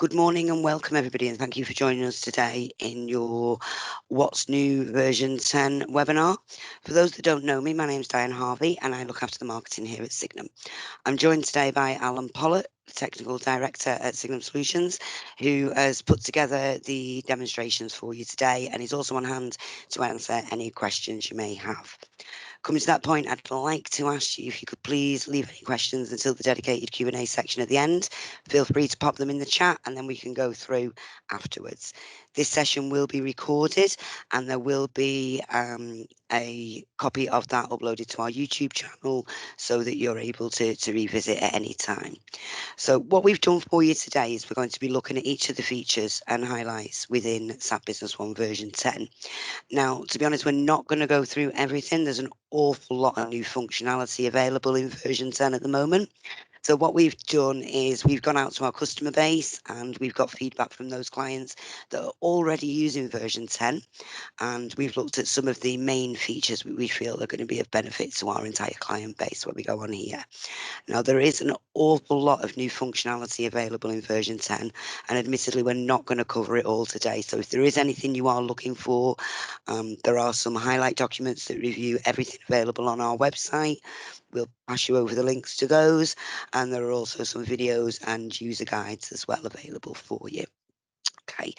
Good morning and welcome everybody, and thank you for joining us today in your What's New version 10 webinar. For those that don't know me, my name is Diane Harvey and I look after the marketing here at Signum. I'm joined today by Alan Pollitt, the Technical Director at Signum Solutions, who has put together the demonstrations for you today and is also on hand to answer any questions you may have. Coming to that point, I'd like to ask you if you could please leave any questions until the dedicated Q&A section at the end. Feel free to pop them in the chat and then we can go through afterwards. This session will be recorded and there will be a copy of that uploaded to our YouTube channel so that you're able to revisit at any time. So what we've done for you today is we're going to be looking at each of the features and highlights within SAP Business One version 10. Now, to be honest, we're not going to go through everything. There's an awful lot of new functionality available in version 10 at the moment. So what we've done is we've gone out to our customer base and we've got feedback from those clients that are already using version 10. And we've looked at some of the main features we feel are going to be of benefit to our entire client base when we go on here. Now, there is an awful lot of new functionality available in version 10, and admittedly, we're not going to cover it all today. So if there is anything you are looking for, there are some highlight documents that review everything available on our website. We'll pass you over the links to those, and there are also some videos and user guides as well available for you. Okay,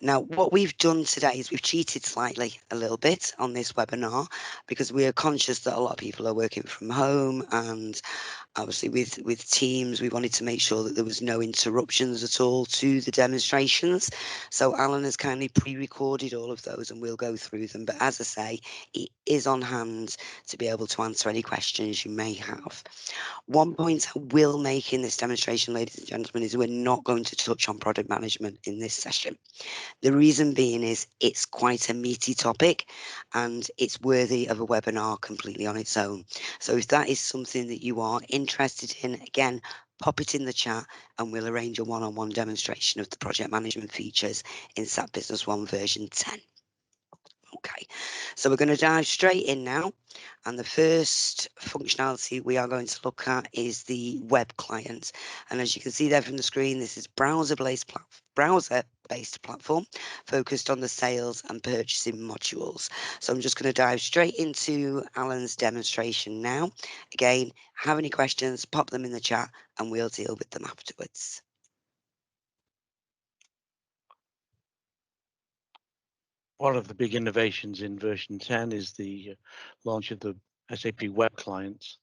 now what we've done today is we've cheated slightly a little bit on this webinar because we are conscious that a lot of people are working from home, and obviously with Teams we wanted to make sure that there was no interruptions at all to the demonstrations. So Alan has kindly pre-recorded all of those and we'll go through them, but as I say, it is on hand to be able to answer any questions you may have. One point I will make in this demonstration, ladies and gentlemen, is we're not going to touch on product management in this session. The reason being is it's quite a meaty topic and it's worthy of a webinar completely on its own. So if that is something that you are interested in, again, pop it in the chat and we'll arrange a one-on-one demonstration of the project management features in SAP Business One version 10. Okay, so we're going to dive straight in now, and the first functionality we are going to look at is the web client. And as you can see there from the screen, this is browser-based platform focused on the sales and purchasing modules. So I'm just going to dive straight into Alan's demonstration now. Again, have any questions, pop them in the chat and we'll deal with them afterwards. One of the big innovations in version 10 is the launch of the SAP web clients.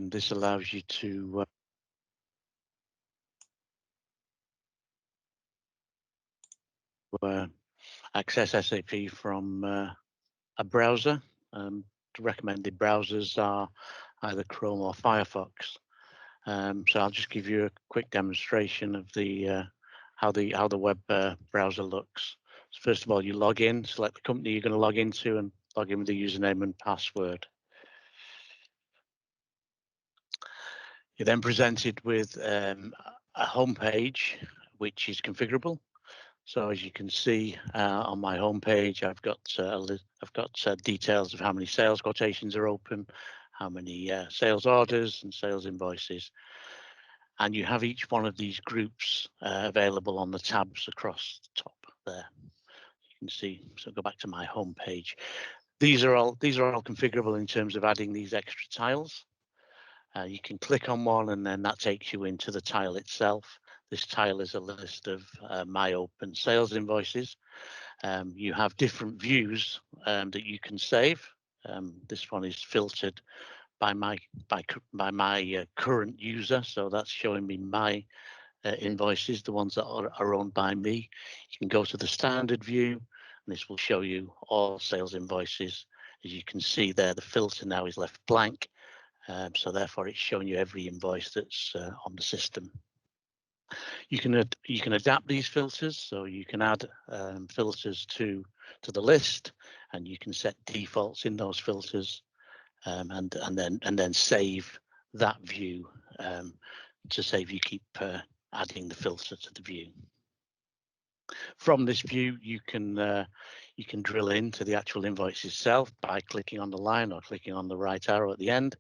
This allows you to access SAP from a browser. The recommended browsers are either Chrome or Firefox. So I'll just give you a quick demonstration of the how the web browser looks. So first of all, you log in, select the company you're going to log into, and log in with the username and password. You're then presented with a home page which is configurable. So as you can see on my home page, I've got details of how many sales quotations are open, how many sales orders and sales invoices, and you have each one of these groups available on the tabs across the top there. You can see. So go back to my home page. These are all configurable in terms of adding these extra tiles. You can click on one and then that takes you into the tile itself. This tile is a list of my open sales invoices. You have different views that you can save. This one is filtered by my current user, so that's showing me my invoices, the ones that are owned by me. You can go to the standard view and this will show you all sales invoices. As you can see there, the filter now is left blank. So therefore it's showing you every invoice that's on the system. You can adapt these filters, so you can add filters to the list, and you can set defaults in those filters, and then save that view to save you keep adding the filter to the view. From this view, you can drill into the actual invoice itself by clicking on the line or clicking on the right arrow at the end,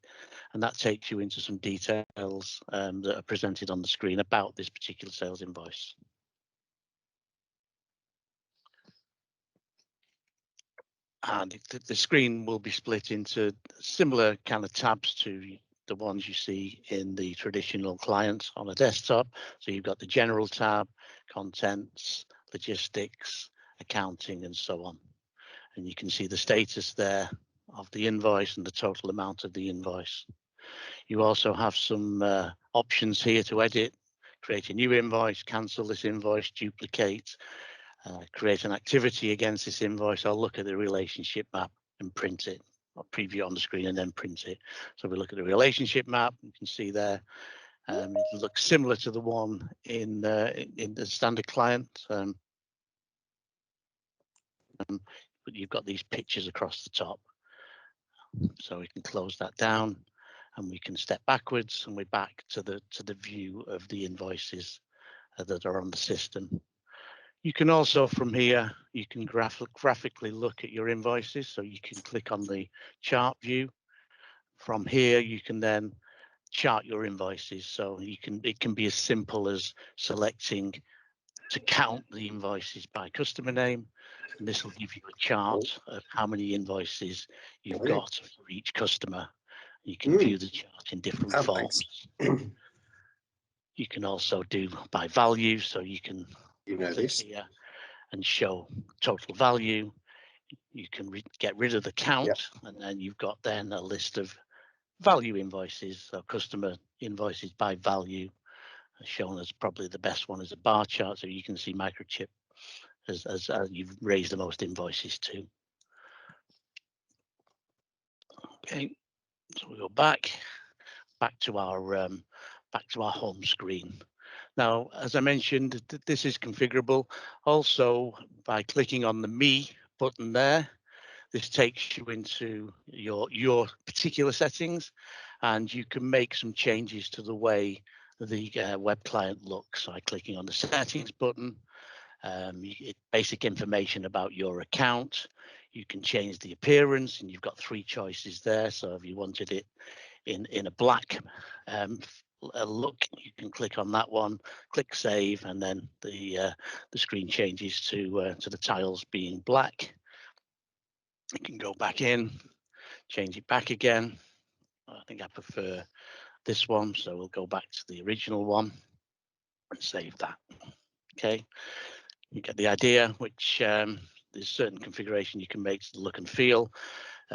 and that takes you into some details that are presented on the screen about this particular sales invoice. And the screen will be split into similar kind of tabs to the ones you see in the traditional client on a desktop. So you've got the general tab, contents, logistics, accounting, and so on. And you can see the status there of the invoice and the total amount of the invoice. You also have some options here to edit, create a new invoice, cancel this invoice, duplicate, create an activity against this invoice. I'll look at the relationship map and print it, or preview it on the screen and then print it. So we look at the relationship map. You can see there, it looks similar to the one in the standard client, but you've got these pictures across the top. So we can close that down, and we can step backwards, and we're back to the view of the invoices that are on the system. You can also, from here, you can graphically look at your invoices. So you can click on the chart view. From here, you can then chart your invoices. So it can be as simple as selecting to count the invoices by customer name. And this will give you a chart of how many invoices you've got for each customer. You can view the chart in different forms. You can also do by value. So you can click here and show total value. You can get rid of the count, and then you've got then a list of value invoices, so customer invoices by value, shown as probably the best one is a bar chart, so you can see microchip as you've raised the most invoices to. Okay, so we go back to our home screen. Now, as I mentioned, this is configurable. Also, by clicking on the Me button there, this takes you into your particular settings, and you can make some changes to the way the web client looks. So by clicking on the settings button, basic information about your account. You can change the appearance, and you've got 3 choices there. So if you wanted it in a black look, you can click on that one, click save, and then the screen changes to the tiles being black. You can go back in, change it back again. I think I prefer this one, so we'll go back to the original one and save that. Okay, you get the idea, which there's certain configuration you can make to the look and feel.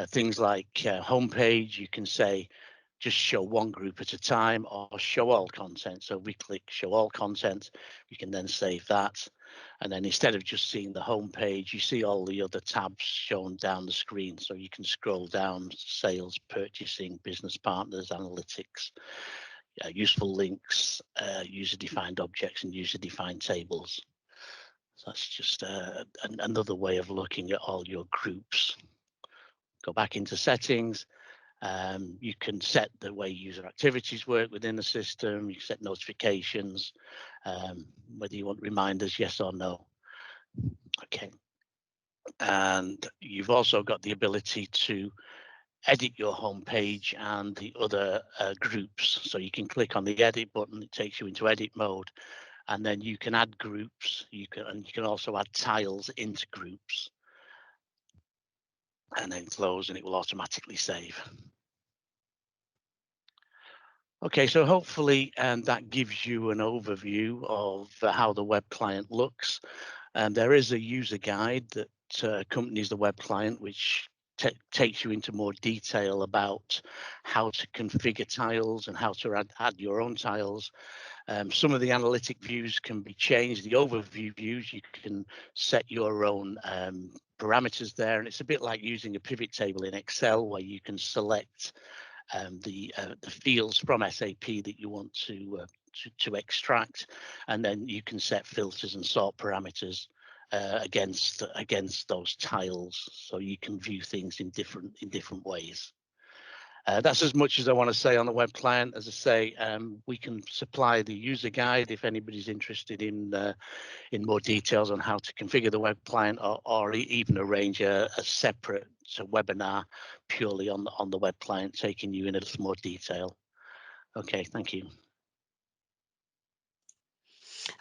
Things like homepage, you can say just show one group at a time, or show all content. So we click show all content, we can then save that. And then instead of just seeing the home page, you see all the other tabs shown down the screen. So you can scroll down: sales, purchasing, business partners, analytics, useful links, user-defined objects, and user-defined tables. So that's just another way of looking at all your groups. Go back into settings. You can set the way user activities work within the system. You can set notifications, whether you want reminders, yes or no. Okay. And you've also got the ability to edit your home page and the other groups. So you can click on the edit button, it takes you into edit mode, and then you can add groups. You can also add tiles into groups, and then close, and it will automatically save. Okay, so hopefully that gives you an overview of how the web client looks. And there is a user guide that accompanies the web client, which takes you into more detail about how to configure tiles and how to add your own tiles. Some of the analytic views can be changed. The overview views, you can set your own parameters there. And it's a bit like using a pivot table in Excel, where you can select the fields from SAP that you want to extract, and then you can set filters and sort parameters against those tiles, so you can view things in different ways. That's as much as I want to say on the web client. As I say, we can supply the user guide if anybody's interested in more details on how to configure the web client, or even arrange a separate webinar purely on the web client, taking you in a little more detail. Okay, thank you.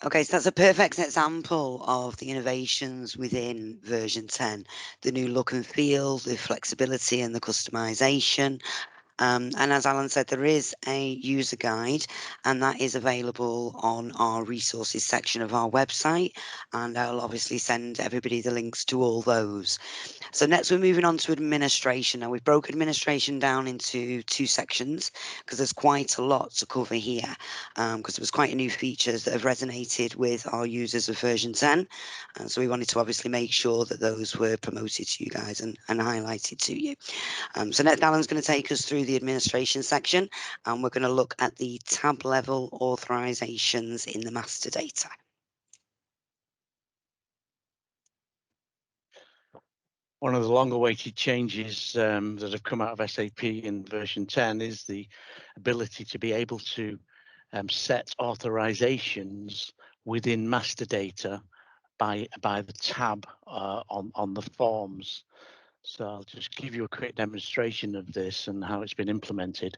Okay, so that's a perfect example of the innovations within version 10, the new look and feel, the flexibility and the customization. And as Alan said, there is a user guide, and that is available on our resources section of our website. And I'll obviously send everybody the links to all those. So next we're moving on to administration. Now we've broken administration down into two sections because there's quite a lot to cover here, because there was quite a new features that have resonated with our users of version 10. And so we wanted to obviously make sure that those were promoted to you guys and highlighted to you. So next Alan's going to take us through the administration section, and we're going to look at the tab level authorizations in the master data. One of the long-awaited changes that have come out of SAP in version 10 is the ability to be able to set authorizations within master data by the tab on the forms. So I'll just give you a quick demonstration of this and how it's been implemented.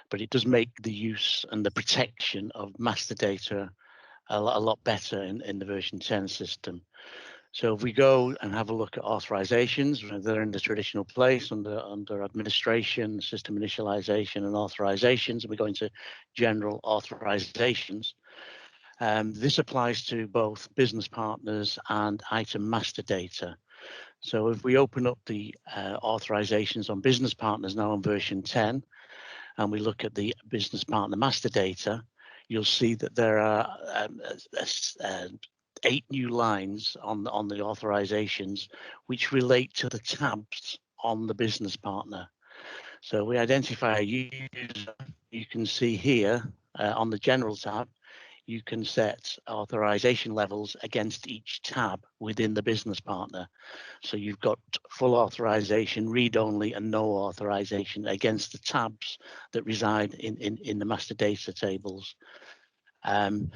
But it does make the use and the protection of master data a lot better in the version 10 system. So if we go and have a look at authorizations, they're in the traditional place under administration, system initialization and authorizations. We go into general authorizations. This applies to both business partners and item master data. So if we open up the authorizations on business partners now on version 10, and we look at the business partner master data, you'll see that there are 8 new lines on the authorizations which relate to the tabs on the business partner. So we identify a user. You can see here on the general tab, you can set authorization levels against each tab within the business partner. So you've got full authorization, read-only, and no authorization against the tabs that reside in the master data tables. And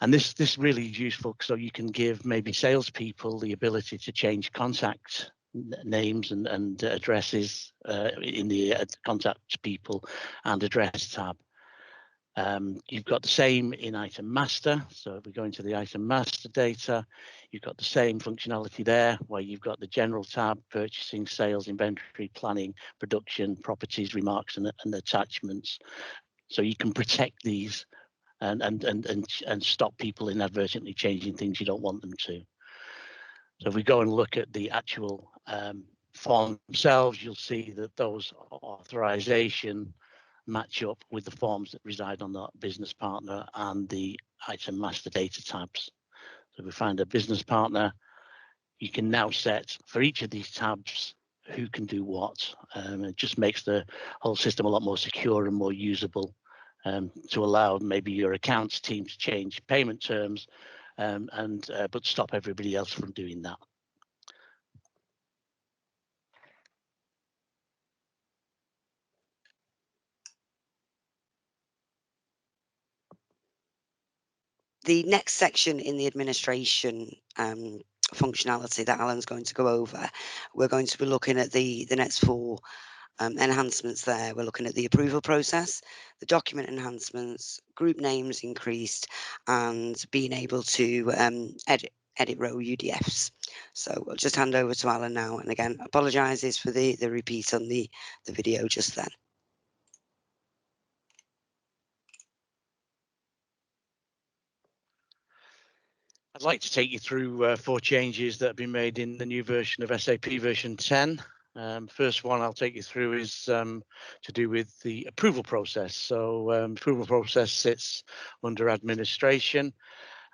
this really is useful, so you can give maybe salespeople the ability to change contact names and addresses in the contact people and address tab. You've got the same in item master. So if we go into the item master data, you've got the same functionality there where you've got the general tab, purchasing, sales, inventory, planning, production, properties, remarks, and attachments. So you can protect these and stop people inadvertently changing things you don't want them to. So if we go and look at the actual form themselves, you'll see that those authorization match up with the forms that reside on the business partner and the item master data tabs. So if we find a business partner, you can now set for each of these tabs who can do what. It just makes the whole system a lot more secure and more usable, to allow maybe your accounts team to change payment terms, but stop everybody else from doing that. The next section in the administration functionality that Alan's going to go over, we're going to be looking at the next 4 enhancements there. We're looking at the approval process, the document enhancements, group names increased, and being able to edit row UDFs. So I'll just hand over to Alan now. And again, apologises for the repeat on the video just then. I'd like to take you through 4 changes that have been made in the new version of SAP version 10. First one I'll take you through is to do with the approval process. So approval process sits under administration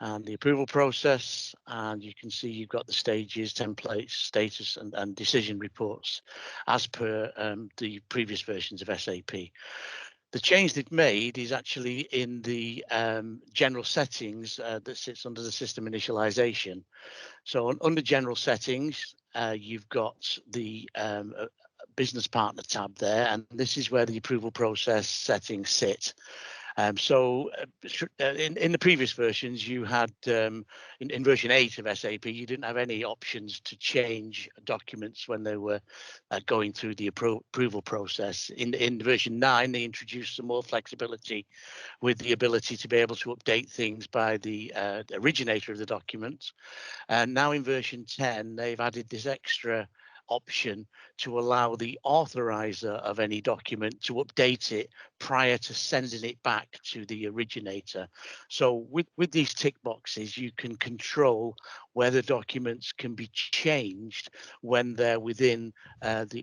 and the approval process, and you can see you've got the stages, templates, status, and decision reports as per the previous versions of SAP. The change they've made is actually in the general settings that sits under the system initialization. So under general settings, you've got the business partner tab there, and this is where the approval process settings sit. In the previous versions, you had in version 8 of SAP, you didn't have any options to change documents when they were going through the approval process. In version 9, they introduced some more flexibility with the ability to be able to update things by the originator of the document. And now in version 10, they've added this extra option to allow the authorizer of any document to update it prior to sending it back to the originator. So with these tick boxes, you can control whether documents can be changed when they're within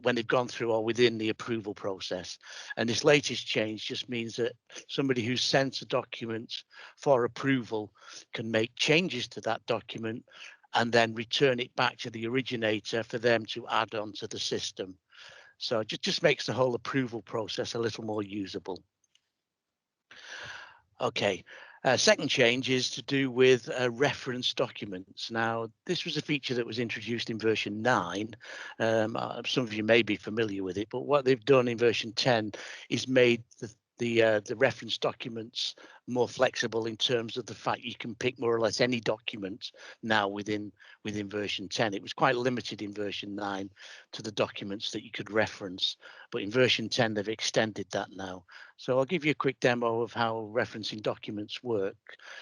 when they've gone through or within the approval process. And this latest change just means that somebody who sent a document for approval can make changes to that document and then return it back to the originator for them to add on to the system. So it just makes the whole approval process a little more usable. Okay, second change is to do with reference documents. Now, this was a feature that was introduced in version 9. Some of you may be familiar with it, but what they've done in version 10 is made the reference documents more flexible in terms of the fact you can pick more or less any document now within version 10. It was quite limited in version 9 to the documents that you could reference, but in version 10 they've extended that now. So I'll give you a quick demo of how referencing documents work.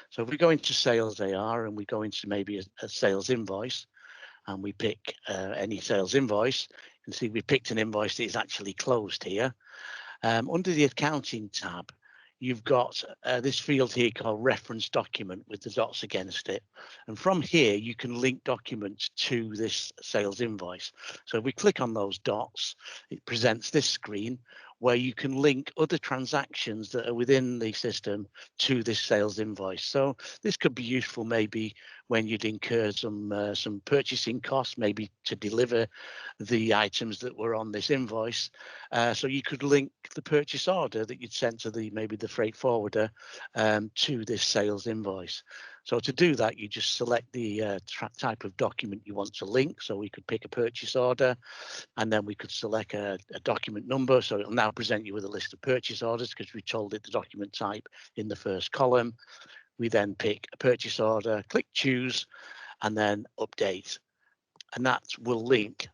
So if we go into sales AR and we go into maybe a sales invoice and we pick any sales invoice, you can see we picked an invoice that is actually closed here. Under the accounting tab, you've got this field here called reference document with the dots against it. And from here, you can link documents to this sales invoice. So if we click on those dots, it presents this screen where you can link other transactions that are within the system to this sales invoice. So this could be useful maybe when you'd incur some purchasing costs, maybe to deliver the items that were on this invoice. So you could link the purchase order that you'd sent to maybe the freight forwarder to this sales invoice. So to do that, you just select the type of document you want to link. So we could pick a purchase order, and then we could select a document number. So it'll now present you with a list of purchase orders because we told it the document type in the first column. We then pick a purchase order, click choose, and then update. And that will link,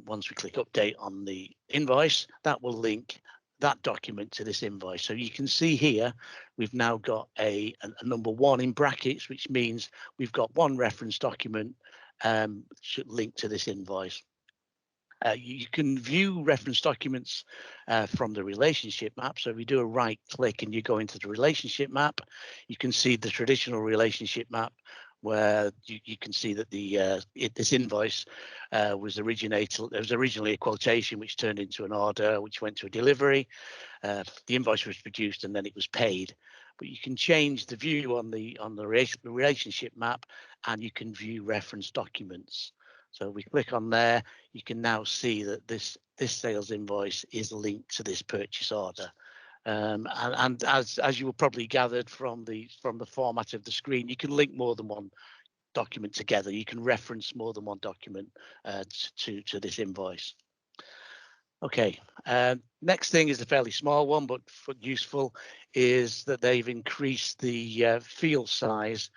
once we click update on the invoice, that will link that document to this invoice. So you can see here, we've now got a number 1 in brackets, which means we've got one reference document should link to this invoice. You can view reference documents from the relationship map. So if you do a right click and you go into the relationship map, you can see the traditional relationship map where you can see that this invoice was originally a quotation which turned into an order, which went to a delivery. The invoice was produced and then it was paid. But you can change the view on the relationship map, and you can view reference documents. So we click on there, you can now see that this sales invoice is linked to this purchase order. And as you will probably gathered from the format of the screen, you can link more than one document together. You can reference more than one document to this invoice. Okay, next thing is a fairly small one, but useful, is that they've increased the field size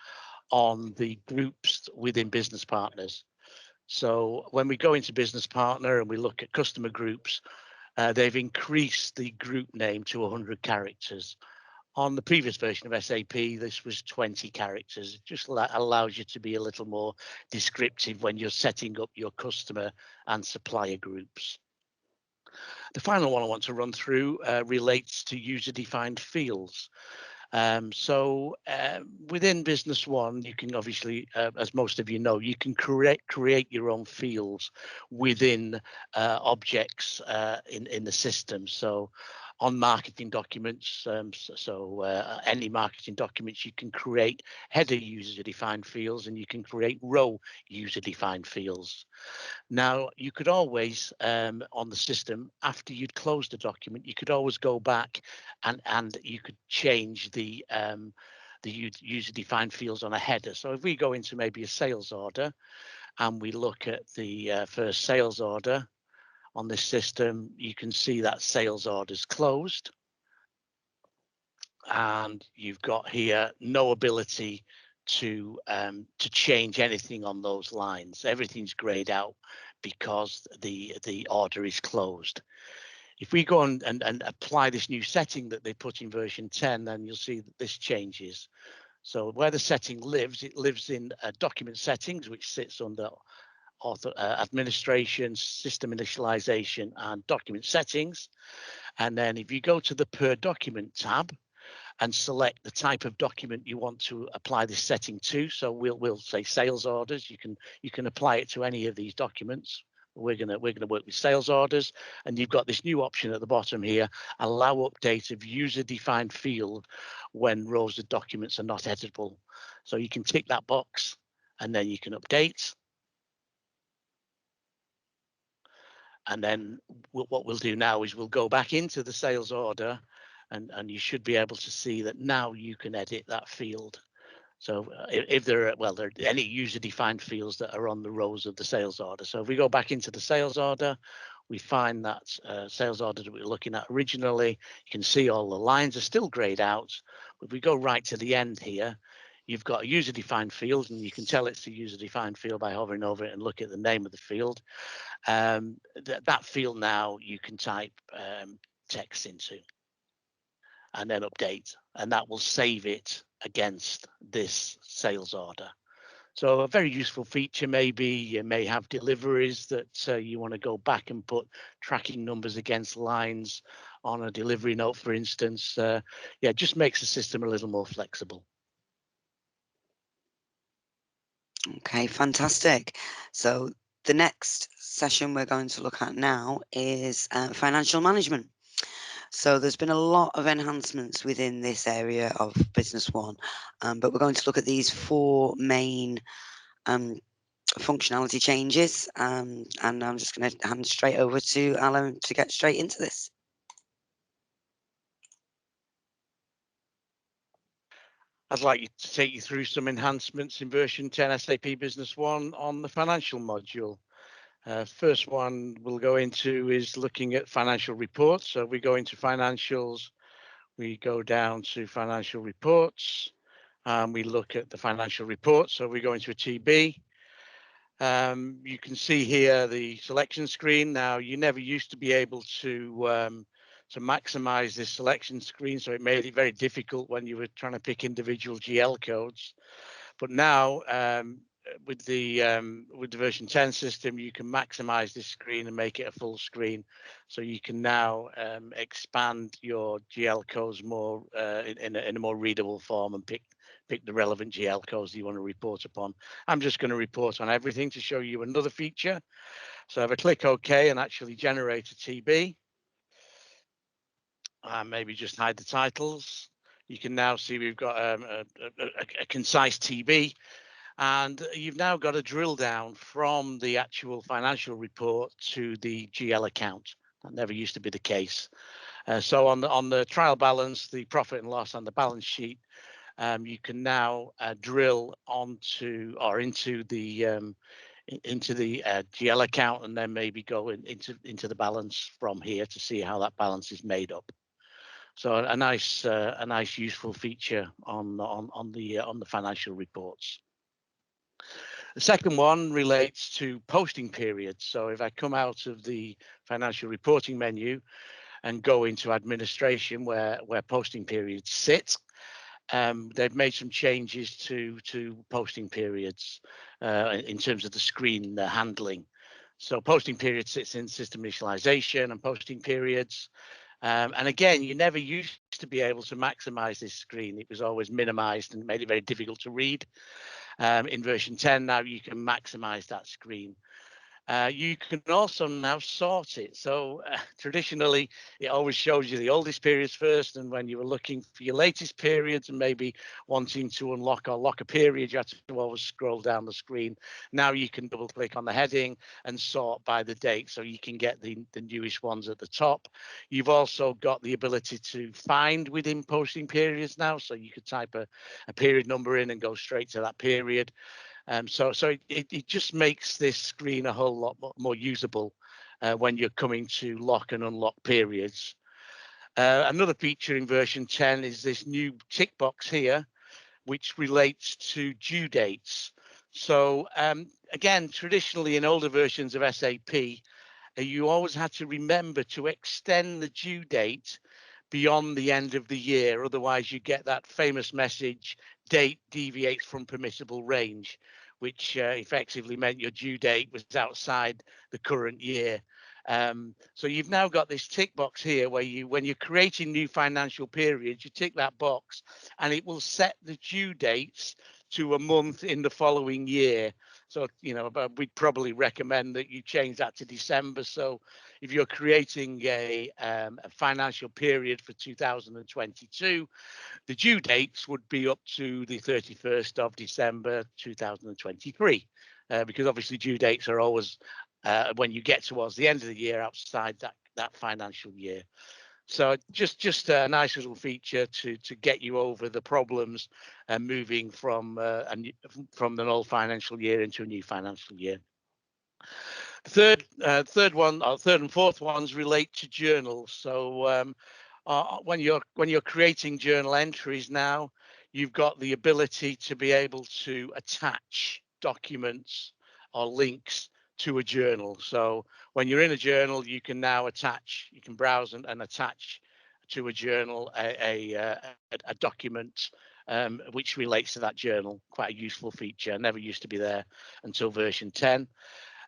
on the groups within business partners. So when we go into business partner and we look at customer groups, they've increased the group name to 100 characters. On the previous version of SAP, this was 20 characters. It just allows you to be a little more descriptive when you're setting up your customer and supplier groups. The final one I want to run through relates to user-defined fields. Within Business One, you can obviously, as most of you know, you can create your own fields within objects in the system. So on marketing documents, any marketing documents, you can create header user-defined fields and you can create row user-defined fields. Now, you could always, on the system, after you'd closed the document, you could always go back and you could change the user-defined fields on a header. So if we go into maybe a sales order and we look at the first sales order on this system, you can see that sales order is closed. and you've got here no ability to change anything on those lines. Everything's grayed out because the order is closed. If we go on and apply this new setting that they put in version 10, then you'll see that this changes. So where the setting lives, it lives in document settings, which sits under administration, system initialization, and document settings. And then if you go to the per document tab and select the type of document you want to apply this setting to, so we'll say sales orders. You can apply it to any of these documents. We're gonna work with sales orders, and you've got this new option at the bottom here: allow update of user-defined field when rows of documents are not editable. So you can tick that box, and then you can update. And then what we'll do now is we'll go back into the sales order, and you should be able to see that now you can edit that field. So if there are any user-defined fields that are on the rows of the sales order. So if we go back into the sales order, we find that sales order that we were looking at originally, you can see all the lines are still grayed out. If we go right to the end here, you've got a user-defined field, and you can tell it's a user-defined field by hovering over it and look at the name of the field. That field now you can type text into and then update, and that will save it against this sales order. So a very useful feature. Maybe you may have deliveries that you want to go back and put tracking numbers against lines on a delivery note, for instance. Yeah, just makes the system a little more flexible. Okay, fantastic. So the next session we're going to look at now is financial management. So there's been a lot of enhancements within this area of Business One, but we're going to look at these 4 main functionality changes, and I'm just going to hand straight over to Alan to get straight into this. I'd like to take you through some enhancements in version 10 SAP Business One on the financial module. First one we'll go into is looking at financial reports. So we go into financials, we go down to financial reports, and we look at the financial report. So we go into a TB. You can see here the selection screen. Now, you never used to be able to maximize this selection screen, so it made it very difficult when you were trying to pick individual GL codes. But now, with the version 10 system, you can maximize this screen and make it a full screen. So you can now expand your GL codes more in a more readable form and pick the relevant GL codes you want to report upon. I'm just going to report on everything to show you another feature. So if I click OK and actually generate a TB, maybe just hide the titles, you can now see we've got a concise TB. And you've now got a drill down from the actual financial report to the GL account. That never used to be the case. So on the trial balance, the profit and loss, and the balance sheet, you can now drill onto or into the GL account, and then maybe go into the balance from here to see how that balance is made up. So a nice useful feature on the financial reports. The second one relates to posting periods. So if I come out of the financial reporting menu and go into administration where posting periods sit, they've made some changes to posting periods in terms of the screen handling. So posting periods sits in system initialization and posting periods. And again, you never used to be able to maximize this screen. It was always minimized and made it very difficult to read. In version 10 now you can maximize that screen. You can also now sort it. So traditionally, it always shows you the oldest periods first, and when you were looking for your latest periods and maybe wanting to unlock or lock a period, you had to always scroll down the screen. Now you can double click on the heading and sort by the date, so you can get the newest ones at the top. You've also got the ability to find within posting periods now, so you could type a period number in and go straight to that period. So it just makes this screen a whole lot more usable when you're coming to lock and unlock periods. Another feature in version 10 is this new tick box here, which relates to due dates. So again, traditionally in older versions of SAP, you always had to remember to extend the due date beyond the end of the year. Otherwise, you get that famous message, date deviates from permissible range, which effectively meant your due date was outside the current year. So you've now got this tick box here where when you're creating new financial periods, you tick that box and it will set the due dates to a month in the following year. So, but we'd probably recommend that you change that to December. So if you're creating a financial period for 2022, the due dates would be up to the 31st of December 2023, because obviously due dates are always when you get towards the end of the year outside that financial year. So just a nice little feature to get you over the problems and moving from an old financial year into a new financial year. Third and fourth ones relate to journals. So when you're creating journal entries now, you've got the ability to be able to attach documents or links to a journal. So when you're in a journal, you can now you can browse and attach to a journal a document which relates to that journal. Quite a useful feature, never used to be there until version 10.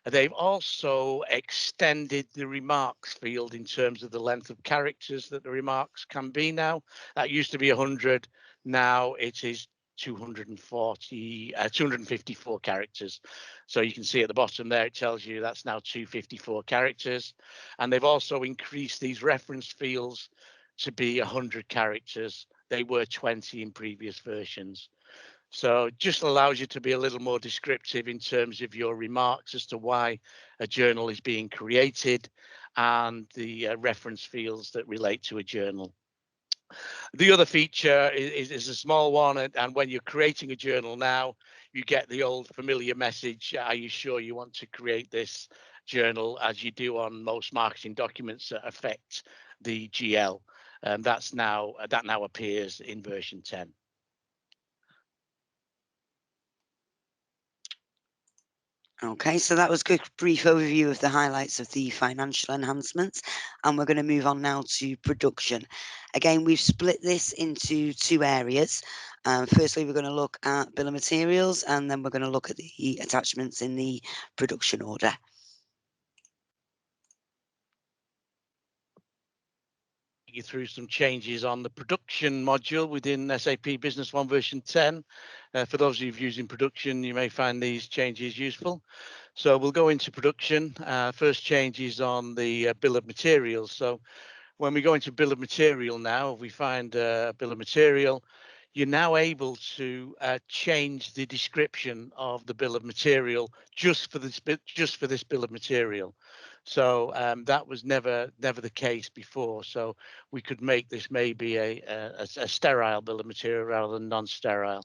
They've also extended the remarks field in terms of the length of characters that the remarks can be now. That used to be 100. Now it is 254 characters. So you can see at the bottom there, it tells you that's now 254 characters. And they've also increased these reference fields to be 100 characters. They were 20 in previous versions. So it just allows you to be a little more descriptive in terms of your remarks as to why a journal is being created and the reference fields that relate to a journal. The other feature is a small one, and when you're creating a journal now, you get the old familiar message, are you sure you want to create this journal, as you do on most marketing documents that affect the GL. That now appears in version 10. Okay, so that was a good brief overview of the highlights of the financial enhancements, and we're going to move on now to production. Again, we've split this into two areas. Firstly, we're going to look at bill of materials, and then we're going to look at the attachments in the production order. You through some changes on the production module within SAP Business One version 10. For those of you using production, you may find these changes useful. So we'll go into production. First change is on the bill of materials. So when we go into bill of material now, we find bill of material, you're now able to change the description of the bill of material just for this bill of material. So that was never the case before. So we could make this maybe a sterile bill of material rather than non-sterile.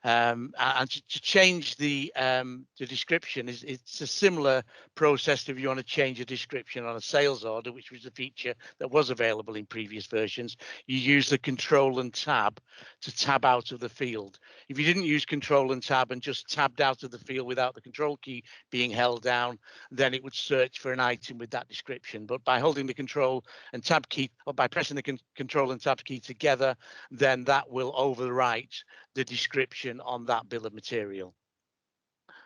And to change the description it's a similar process if you want to change a description on a sales order, which was a feature that was available in previous versions. You use the Control and Tab to tab out of the field. If you didn't use Control and Tab and just tabbed out of the field without the Control key being held down, then it would search for an item with that description. But by holding the Control and Tab key, or by pressing the Control and Tab key together, then that will overwrite the description on that bill of material.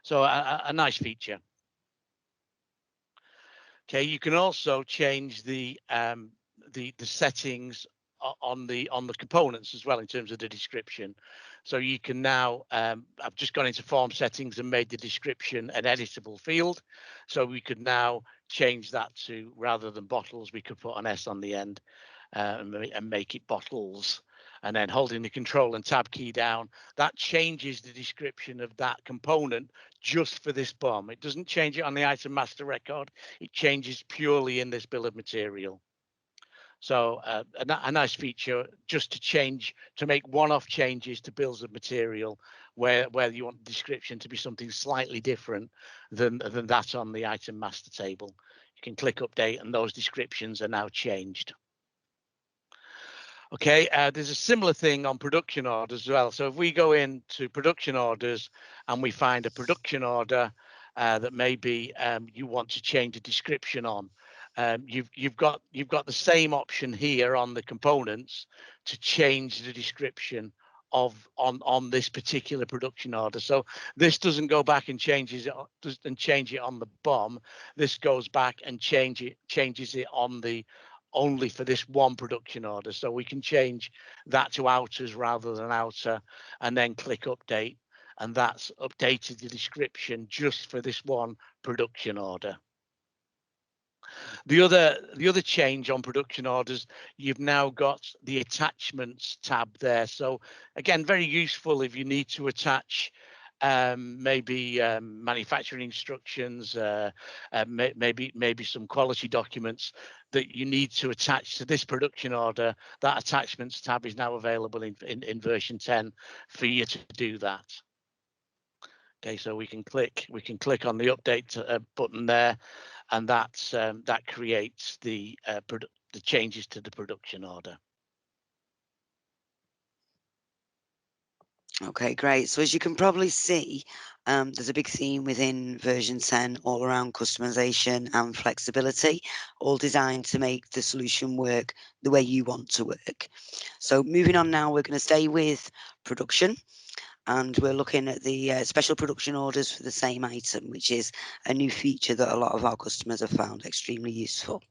So a nice feature. Okay, you can also change the settings on the components as well in terms of the description. So you can now I've just gone into form settings and made the description an editable field. So we could now change that to, rather than bottles, we could put an S on the end and make it bottles. And then holding the Control and Tab key down, that changes the description of that component just for this BOM. It doesn't change it on the item master record. It changes purely in this bill of material. So a nice feature just to make one-off changes to bills of material where you want the description to be something slightly different than that on the item master table. You can click update and those descriptions are now changed. Okay, there's a similar thing on production orders as well. So if we go into production orders and we find a production order that maybe you want to change the description on, you've got the same option here on the components to change the description of on this particular production order. So this doesn't go back and changes it on the BOM. This goes back and changes it on the only for this one production order. So we can change that to outers rather than outer, and then click update, and that's updated the description just for this one production order. The other change on production orders, you've now got the attachments tab there. So again, very useful if you need to attach maybe manufacturing instructions, maybe some quality documents that you need to attach to this production order. That attachments tab is now available in version 10 for you to do that. Okay, so we can click on the update button there, and that creates the changes to the production order. Okay, great. So as you can probably see, there's a big theme within version 10 all around customization and flexibility, all designed to make the solution work the way you want to work. So moving on now, we're going to stay with production, and we're looking at the special production orders for the same item, which is a new feature that a lot of our customers have found extremely useful.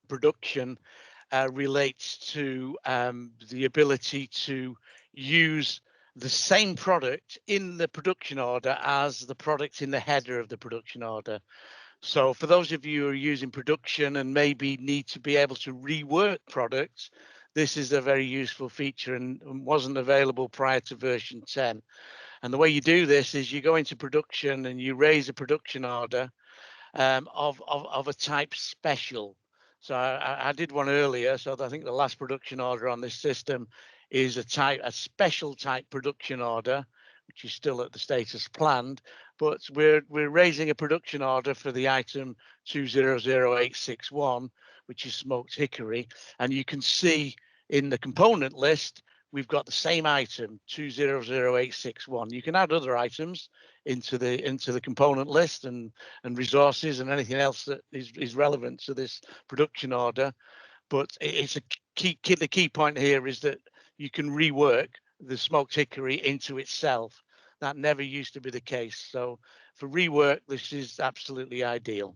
Production relates to the ability to use the same product in the production order as the product in the header of the production order. So for those of you who are using production and maybe need to be able to rework products, this is a very useful feature and wasn't available prior to version 10. And the way you do this is you go into production and you raise a production order of a type special. So I did one earlier. So I think the last production order on this system is a special type production order, which is still at the status planned. But we're raising a production order for the item 200861, which is smoked hickory, and you can see in the component list we've got the same item 200861. You can add other items into the component list and resources and anything else that is relevant to this production order, but it's the key point here is that you can rework the smoked hickory into itself. That never used to be the case. So for rework, this is absolutely ideal.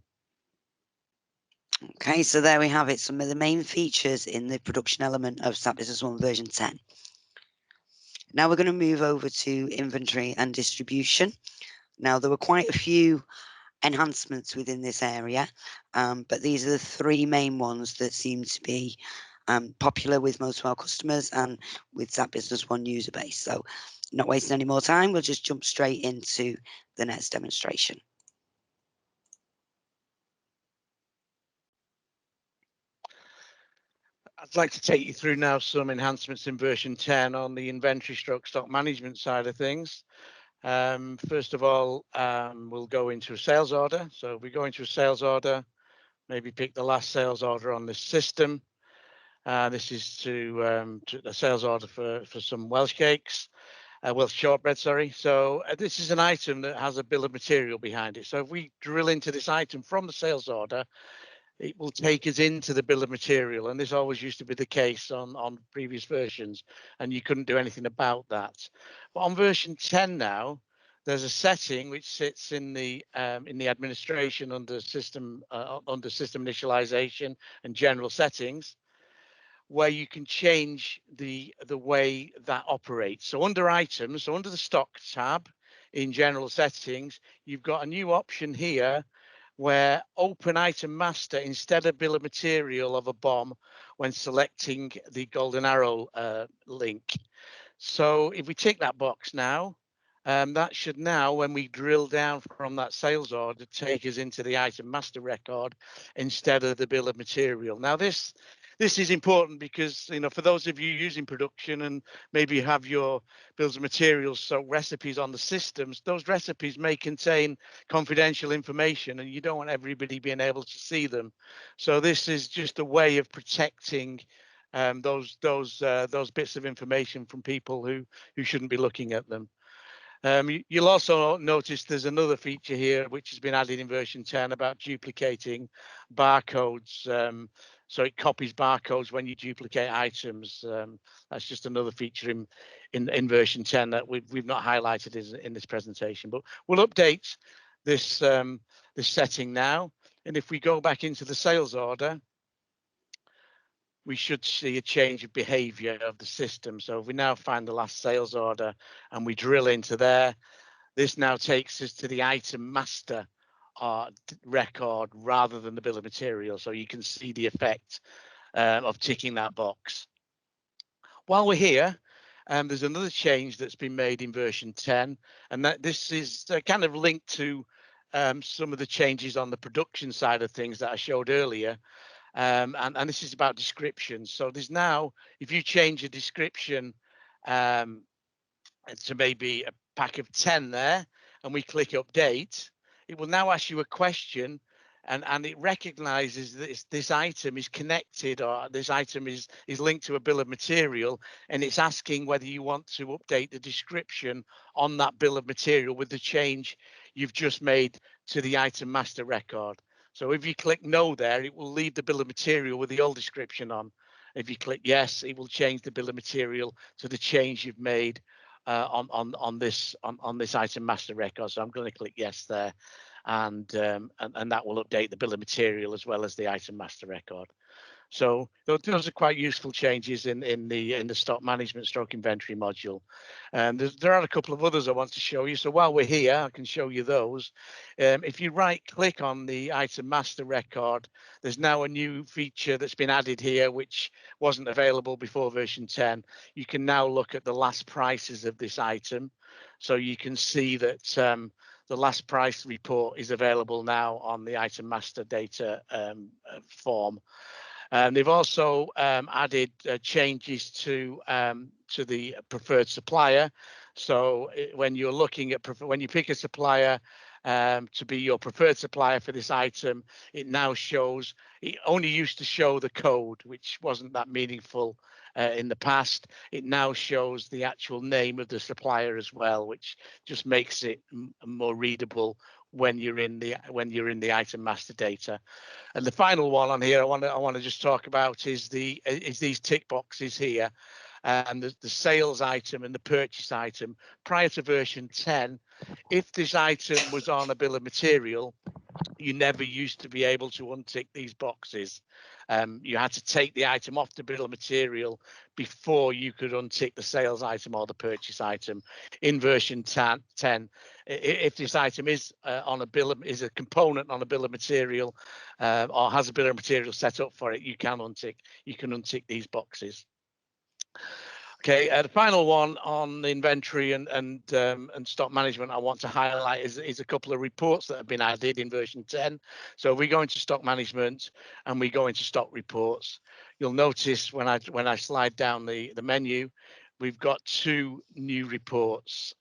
Okay, so there we have it, some of the main features in the production element of SAP Business One version 10. Now we're going to move over to inventory and distribution. Now there were quite a few enhancements within this area, but these are the three main ones that seem to be popular with most of our customers and with SAP Business One user base. So not wasting any more time, we'll just jump straight into the next demonstration. I'd like to take you through now some enhancements in version 10 on the inventory stock management side of things. First of all, we'll go into a sales order. So if we go into a sales order, maybe pick the last sales order on this system. This is to a sales order for some Welsh cakes, Welsh shortbread, sorry. So this is an item that has a bill of material behind it. So if we drill into this item from the sales order, it will take us into the bill of material, and this always used to be the case on previous versions, and you couldn't do anything about that. But on version 10 now, there's a setting which sits in the administration under system initialization and general settings, where you can change the way that operates. So under items, so under the stock tab in general settings, you've got a new option here where open item master instead of bill of material of a BOM when selecting the golden arrow link. So if we tick that box now, that should now, when we drill down from that sales order, take us into the item master record instead of the bill of material. Now this this is important because, you know, for those of you using production and maybe you have your bills of materials, so recipes on the systems, those recipes may contain confidential information and you don't want everybody being able to see them. So this is just a way of protecting those bits of information from people who shouldn't be looking at them. You'll also notice there's another feature here which has been added in version 10 about duplicating barcodes. So it copies barcodes when you duplicate items. That's just another feature in version 10 that we've not highlighted in this presentation. But we'll update this this setting now. And if we go back into the sales order, we should see a change of behavior of the system. So if we now find the last sales order and we drill into there, this now takes us to the item master record rather than the bill of material. So you can see the effect of ticking that box. While we're here, there's another change that's been made in version 10, and that this is kind of linked to some of the changes on the production side of things that I showed earlier. And this is about descriptions. So there's now, if you change a description to maybe a pack of 10 there, and we click update, it will now ask you a question, and it recognizes that this item is connected, or this item is linked to a bill of material, and it's asking whether you want to update the description on that bill of material with the change you've just made to the item master record. So if you click no there, it will leave the bill of material with the old description on. If you click yes, it will change the bill of material to the change you've made on this item master record. So I'm going to click yes there, and that will update the bill of material as well as the item master record. So those are quite useful changes in the stock management stroke inventory module. And there are a couple of others I want to show you. So while we're here, I can show you those. If you right click on the item master record, there's now a new feature that's been added here, which wasn't available before version 10. You can now look at the last prices of this item. So you can see that the last price report is available now on the item master data form. They've also added changes to the preferred supplier. So when you're looking at when you pick a supplier to be your preferred supplier for this item, it now shows. It only used to show the code, which wasn't that meaningful in the past. It now shows the actual name of the supplier as well, which just makes it more readable when you're in the item master data. And the final one on here I want to just talk about is these tick boxes here, and the sales item and the purchase item. Prior to version 10, if this item was on a bill of material, you never used to be able to untick these boxes. You had to take the item off the bill of material before you could untick the sales item or the purchase item. In version 10, if this item is on a is a component on a bill of material or has a bill of material set up for it, you can untick these boxes. Okay, the final one on the inventory and stock management I want to highlight is a couple of reports that have been added in version 10. So we go into stock management and we go into stock reports. You'll notice when I slide down the menu, we've got two new reports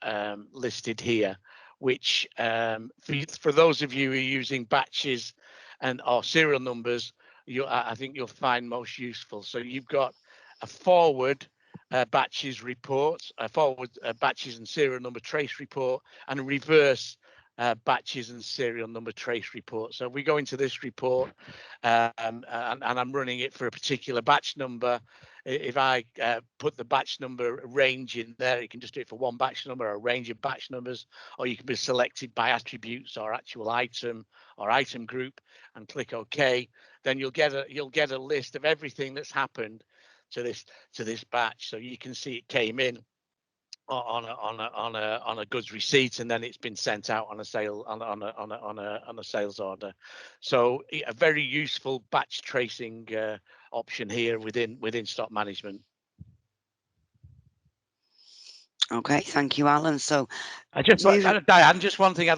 listed here, which for those of you who are using batches or serial numbers, I think you'll find most useful. So you've got a forward batches report, a forward batches and serial number trace report, and a reverse batches and serial number trace report. So we go into this report and I'm running it for a particular batch number. If I put the batch number range in there, you can just do it for one batch number or a range of batch numbers, or you can be selected by attributes or actual item or item group and click OK. Then you'll get a list of everything that's happened to this batch. So you can see it came in on a goods receipt, and then it's been sent out on a sale on a sales order. So a very useful batch tracing option here within stock management. Okay, thank you, Alan. So Diane, just one thing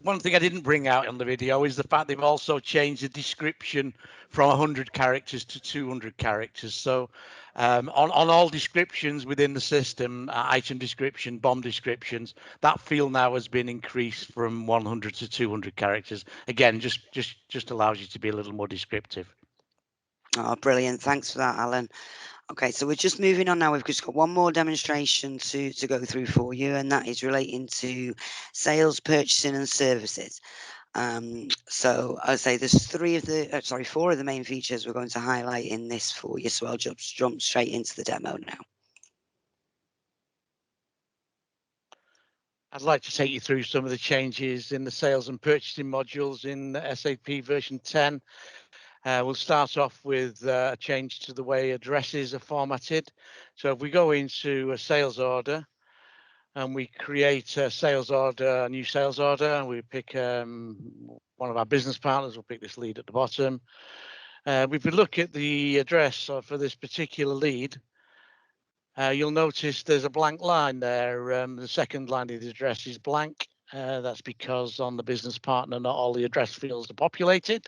one thing I didn't bring out on the video is the fact they've also changed the description from 100 characters to 200 characters. So on all descriptions within the system, item description, BOM descriptions, that field now has been increased from 100 to 200 characters. Again, just allows you to be a little more descriptive. Oh, brilliant. Thanks for that, Alan. Okay, so we're just moving on now. We've just got one more demonstration to go through for you, and that is relating to sales, purchasing, and services. So I'll say there's four of the main features we're going to highlight in this for you. So I'll just jump straight into the demo now. I'd like to take you through some of the changes in the sales and purchasing modules in SAP version 10. We'll start off with a change to the way addresses are formatted. So if we go into a sales order and we create a sales order, a new sales order, and we pick one of our business partners, we'll pick this lead at the bottom. If we look at the address for this particular lead, you'll notice there's a blank line there. The second line of the address is blank. That's because on the business partner, not all the address fields are populated.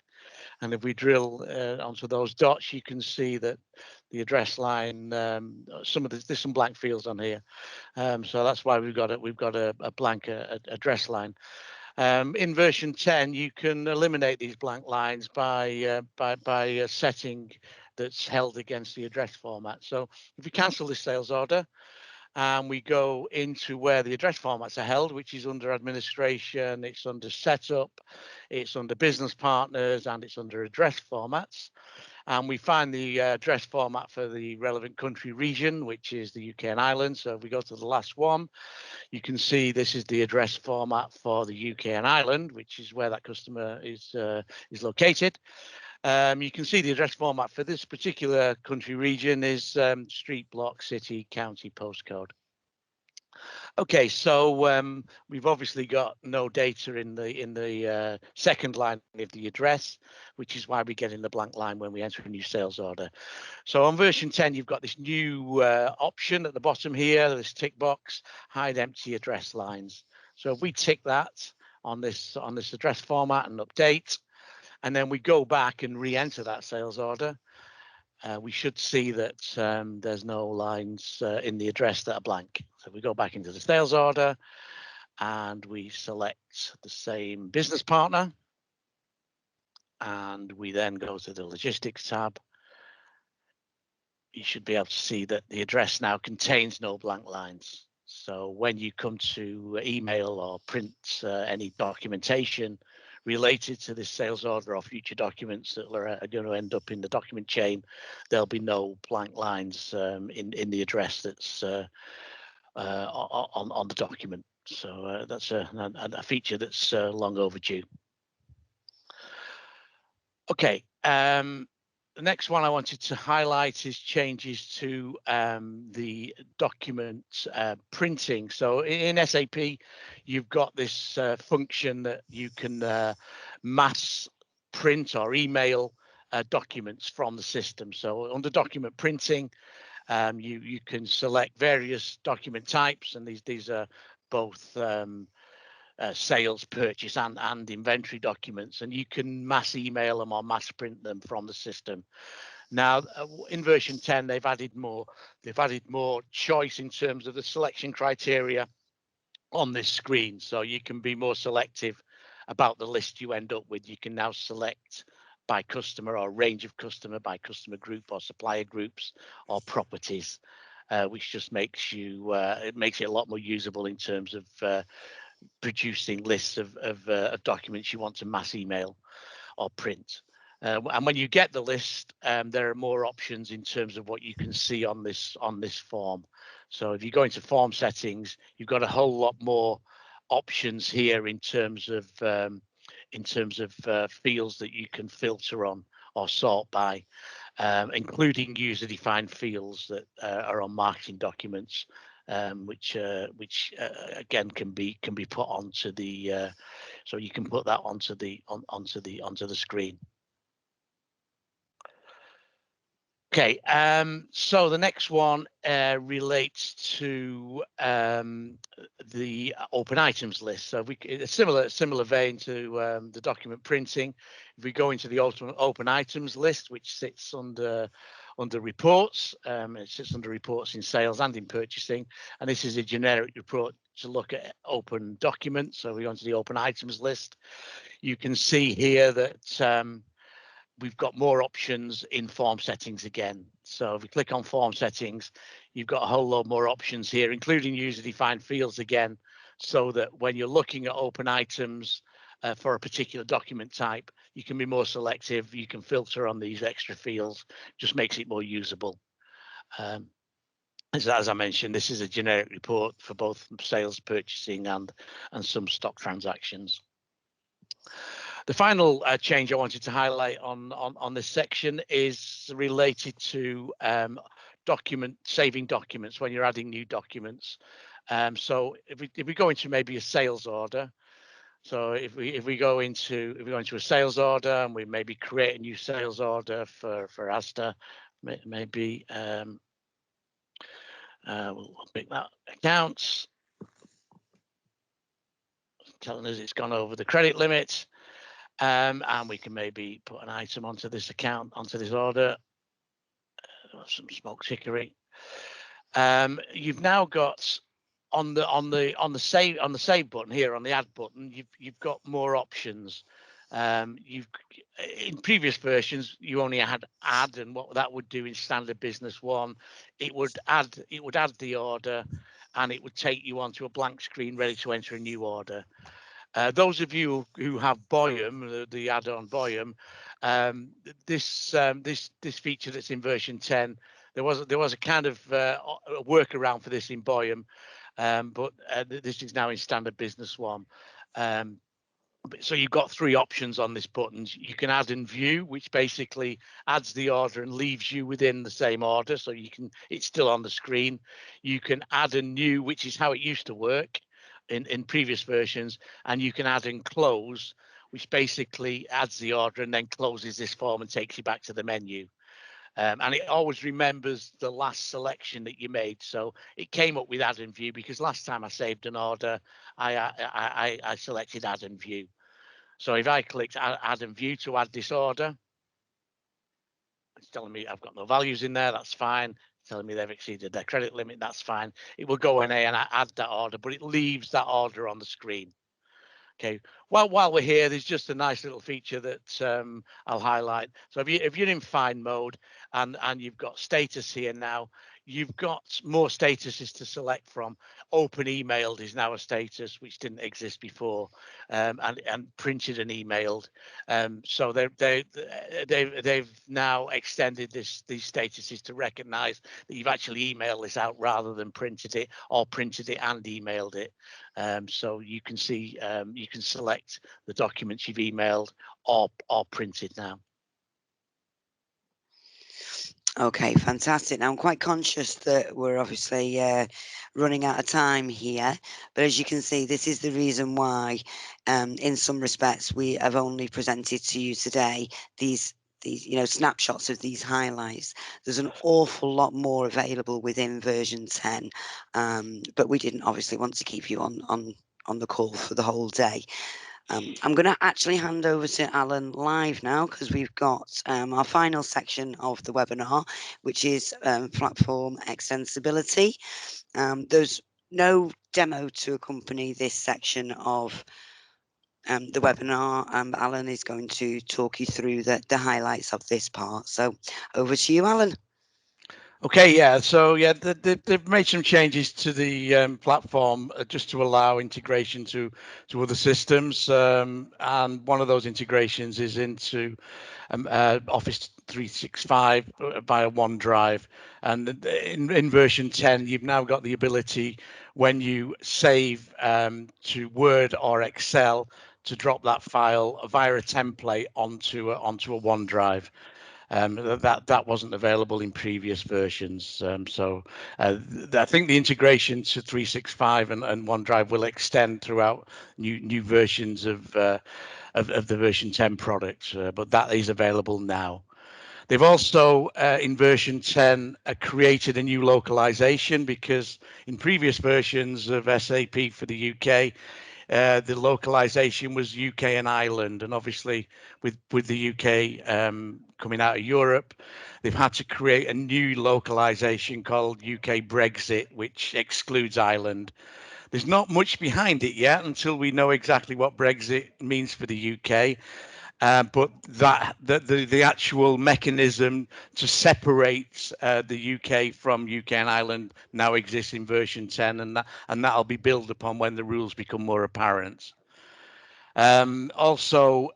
And if we drill onto those dots, you can see that the address line, there's some blank fields on here. So that's why we've got a blank address line. In version 10, you can eliminate these blank lines by a setting that's held against the address format. So if we cancel this sales order and we go into where the address formats are held, which is under administration, it's under setup, it's under business partners, and it's under address formats. And we find the address format for the relevant country region, which is the UK and Ireland. So if we go to the last one, you can see this is the address format for the UK and Ireland, which is where that customer is located. You can see the address format for this particular country region is street, block, city, county, postcode. Okay, so we've obviously got no data in the second line of the address, which is why we get in the blank line when we enter a new sales order. So on version 10, you've got this new option at the bottom here, this tick box, hide empty address lines. So if we tick that on this address format and update, and then we go back and re-enter that sales order, we should see that there's no lines in the address that are blank. So we go back into the sales order and we select the same business partner, and we then go to the logistics tab. You should be able to see that the address now contains no blank lines. So when you come to email or print any documentation related to this sales order or future documents that are going to end up in the document chain, there'll be no blank lines in the address that's on the document. So that's a feature that's long overdue. Okay. The next one I wanted to highlight is changes to the document printing. So in SAP, you've got this function that you can mass print or email documents from the system. So under document printing, you can select various document types, and these are both sales, purchase, and inventory documents, and you can mass email them or mass print them from the system. Now, in version 10, they've added more choice in terms of the selection criteria on this screen, so you can be more selective about the list you end up with. You can now select by customer or range of customer, by customer group or supplier groups or properties, which just makes it a lot more usable in terms of producing lists of documents you want to mass email or print. And when you get the list, there are more options in terms of what you can see on this form. So if you go into form settings, you've got a whole lot more options here in terms of fields that you can filter on or sort by, including user-defined fields that are on marketing documents, which again can be put onto the so you can put that onto the screen. Okay, so the next one relates to the open items list. So a similar vein to the document printing. If we go into the open items list, which sits under reports, it sits under reports in sales and in purchasing, and this is a generic report to look at open documents. So we go into the open items list. You can see here that we've got more options in form settings again. So if we click on form settings, you've got a whole lot more options here, including user-defined fields again, so that when you're looking at open items for a particular document type, you can be more selective. You can filter on these extra fields, just makes it more usable. As I mentioned, this is a generic report for both sales, purchasing, and some stock transactions. The final change I wanted to highlight on this section is related to saving documents when you're adding new documents. So if we go into maybe a sales order, so if we go into a sales order and we maybe create a new sales order for Asda, maybe we'll pick that accounts, telling us it's gone over the credit limit. And we can maybe put an item onto this account, onto this order, some smoked chicory. You've now got on the save button here, on the add button, you've got more options. In previous versions you only had add, and what that would do in standard Business One, it would add the order, and it would take you onto a blank screen ready to enter a new order. Those of you who have Boyum, the add-on Boyum, this feature that's in version 10, there was a kind of a workaround for this in Boyum, but this is now in standard Business One. So you've got three options on this button. You can add and view, which basically adds the order and leaves you within the same order, so it's still on the screen. You can add and new, which is how it used to work in previous versions, and you can add and close, which basically adds the order and then closes this form and takes you back to the menu. And it always remembers the last selection that you made. So it came up with add and view because last time I saved an order, I selected add and view. So if I clicked add and view to add this order, it's telling me I've got no values in there, that's fine. Telling me they've exceeded their credit limit, that's fine. It will go in and add that order, but it leaves that order on the screen. Okay, while we're here, there's just a nice little feature that I'll highlight. So if you're in find mode and you've got status here now, you've got more statuses to select from. Open emailed is now a status which didn't exist before, and printed and emailed. So they've now extended these statuses to recognise that you've actually emailed this out rather than printed it, or printed it and emailed it. So you can see, you can select the documents you've emailed or printed now. Okay, fantastic. Now I'm quite conscious that we're obviously running out of time here, but as you can see, this is the reason why, in some respects, we have only presented to you today these snapshots of these highlights. There's an awful lot more available within version 10, but we didn't obviously want to keep you on the call for the whole day. I'm going to actually hand over to Alan live now, because we've got our final section of the webinar, which is platform extensibility. There's no demo to accompany this section of the webinar. Alan is going to talk you through the highlights of this part. So over to you, Alan. Okay, yeah. So yeah, they've made some changes to the platform just to allow integration to other systems, and one of those integrations is into Office 365 via OneDrive. And in version 10, you've now got the ability, when you save to Word or Excel, to drop that file via a template onto a OneDrive. That wasn't available in previous versions. So I think the integration to 365 and OneDrive will extend throughout new versions of the version 10 product, but that is available now. They've also, in version 10, created a new localization, because in previous versions of SAP for the UK, the localization was UK and Ireland, and obviously with the UK coming out of Europe, they've had to create a new localization called UK Brexit, which excludes Ireland. There's not much behind it yet until we know exactly what Brexit means for the UK. But the actual mechanism to separate the UK from UK and Ireland now exists in version 10, and that'll be built upon when the rules become more apparent. Also,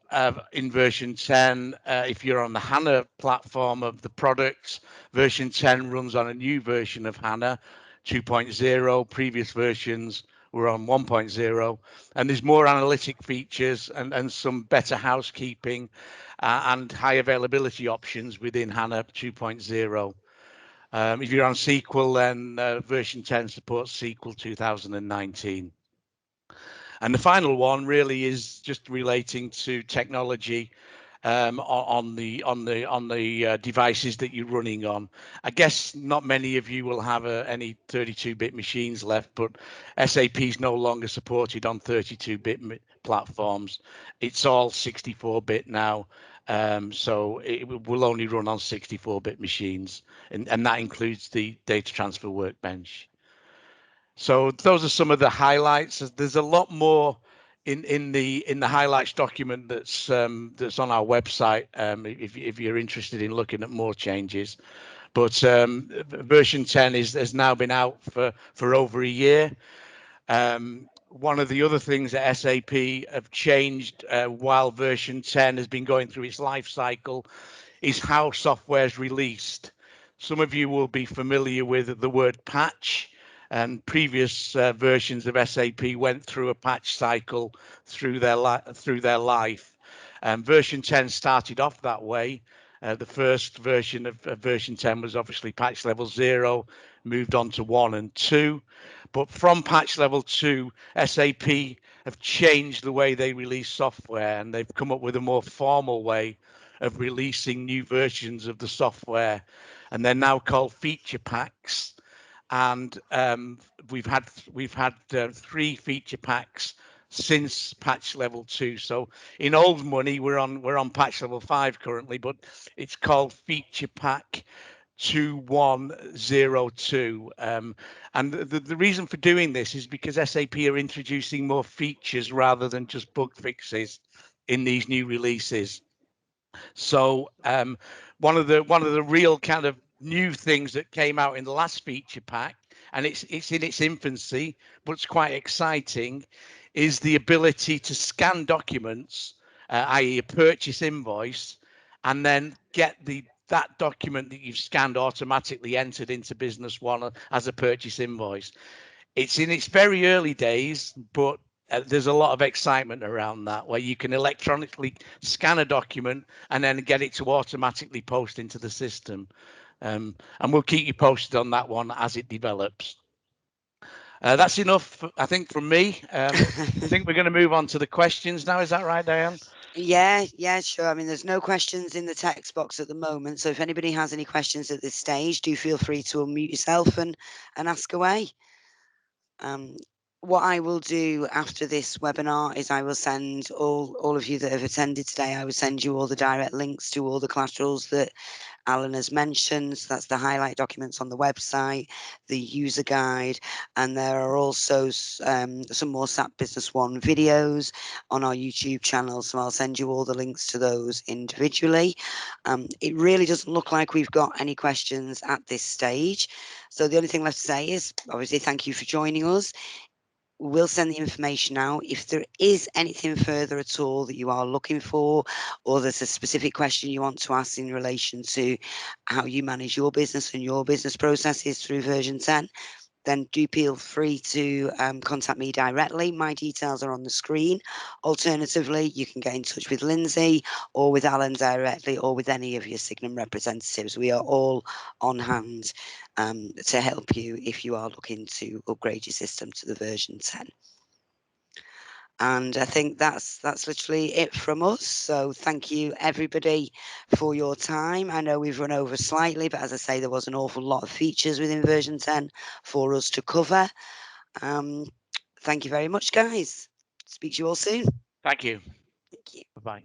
in version 10, if you're on the HANA platform of the products, version 10 runs on a new version of HANA 2.0. Previous versions were on 1.0, and there's more analytic features and some better housekeeping and high availability options within HANA 2.0. If you're on SQL, then version 10 supports SQL 2019. And the final one really is just relating to technology on the devices that you're running on. I guess not many of you will have any 32-bit machines left, but SAP is no longer supported on 32-bit platforms. It's all 64-bit now. So it will only run on 64-bit machines, and that includes the data transfer workbench. So those are some of the highlights. There's a lot more in the highlights document that's on our website if you're interested in looking at more changes. But version 10 has now been out for over a year. One of the other things that SAP have changed while version 10 has been going through its life cycle is how software is released. Some of you will be familiar with the word patch, and previous versions of SAP went through a patch cycle through their life. Version 10 started off that way. The first version of version 10 was obviously patch level 0, moved on to 1 and 2. But from patch level 2, SAP have changed the way they release software, and they've come up with a more formal way of releasing new versions of the software, and they're now called feature packs. And we've had 3 feature packs since patch level 2. So in old money, we're on patch level 5 currently, but it's called feature pack 2102. And the reason for doing this is because SAP are introducing more features rather than just bug fixes in these new releases. So one of the real kind of new things that came out in the last feature pack, and it's in its infancy, but it's quite exciting, is the ability to scan documents, i.e. a purchase invoice, and then get that document that you've scanned automatically entered into Business One as a purchase invoice. It's in its very early days, but there's a lot of excitement around that, where you can electronically scan a document and then get it to automatically post into the system. And we'll keep you posted on that one as it develops. That's enough, I think, from me. I think we're going to move on to the questions now. Is that right, Diane? Yeah, sure. I mean, there's no questions in the text box at the moment. So if anybody has any questions at this stage, do feel free to unmute yourself and ask away. What I will do after this webinar is I will send all of you that have attended today, I will send you all the direct links to all the collaterals that Alan has mentioned. So that's the highlight documents on the website, the user guide, and there are also some more SAP Business One videos on our YouTube channel. So I'll send you all the links to those individually. It really doesn't look like we've got any questions at this stage. So the only thing left to say is obviously thank you for joining us. We'll send the information out. If there is anything further at all that you are looking for, or there's a specific question you want to ask in relation to how you manage your business and your business processes through version 10, then do feel free to contact me directly. My details are on the screen. Alternatively, you can get in touch with Lindsay or with Alan directly, or with any of your Signum representatives. We are all on hand to help you if you are looking to upgrade your system to the version 10. And I think that's literally it from us. So thank you everybody for your time. I know we've run over slightly, but as I say, there was an awful lot of features within version 10 for us to cover. Thank you very much, guys. Speak to you all soon. Thank you. Thank you. Bye-bye.